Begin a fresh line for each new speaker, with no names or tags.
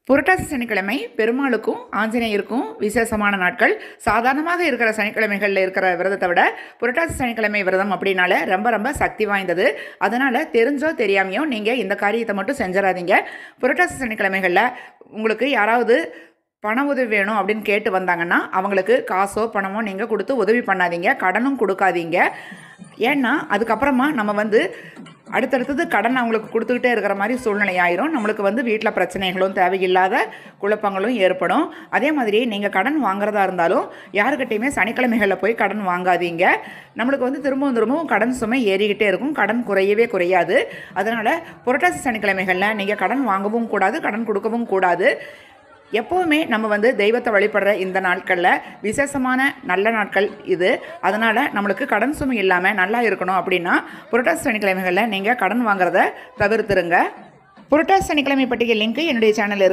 புரட்டாசி சனிக்கிழமை பெருமாளுக்கும் ஆஞ்சநேயருக்கும் விசேஷமான நாட்கள். சாதாரணமாக இருக்கிற சனிக்கிழமைகளில் இருக்கிற விரதத்தை விட புரட்டாசி சனிக்கிழமை விரதம் அப்படின்னால ரொம்ப ரொம்ப சக்தி வாய்ந்தது. அதனால் தெரிஞ்சோ தெரியாமையோ நீங்கள் இந்த காரியத்தை மட்டும் செஞ்சிடாதீங்க. புரட்டாசி சனிக்கிழமைகளில் உங்களுக்கு யாராவது பண உதவி வேணும் அப்படின்னு கேட்டு வந்தாங்கன்னா அவங்களுக்கு காசோ பணமோ நீங்கள் கொடுத்து உதவி பண்ணாதீங்க, கடனும் கொடுக்காதீங்க. ஏன்னா அதுக்கப்புறமா நம்ம அடுத்தடுத்தது கடன் அவங்களுக்கு கொடுத்துக்கிட்டே இருக்கிற மாதிரி சூழ்நிலை ஆயிரும். நம்மளுக்கு வீட்டில் பிரச்சனைகளும் தேவையில்லாத குழப்பங்களும் ஏற்படும். அதே மாதிரி நீங்கள் கடன் வாங்குறதா இருந்தாலும் யாருக்கிட்டையுமே சனிக்கிழமைகளில் போய் கடன் வாங்காதீங்க. நம்மளுக்கு திரும்பவும் கடன் சுமை ஏறிக்கிட்டே இருக்கும், கடன் குறையவே குறையாது. அதனால் புரட்டாசி சனிக்கிழமைகளில் நீங்கள் கடன் வாங்கவும் கூடாது, கடன் கொடுக்கவும் கூடாது. எப்போவுமே நம்ம தெய்வத்தை வழிபடுற இந்த நாட்களில் விசேஷமான நல்ல நாட்கள் இது. அதனால் நம்மளுக்கு கடன் சுமை இல்லாமல் நல்லா இருக்கணும் அப்படின்னா புரட்டாசி சனிக்கிழமைகளில் நீங்கள் கடன் வாங்குறத தவிர்த்துருங்க. புரட்டாசி சனிக்கிழமை பட்டியல் லிங்க் என்னுடைய சேனலில்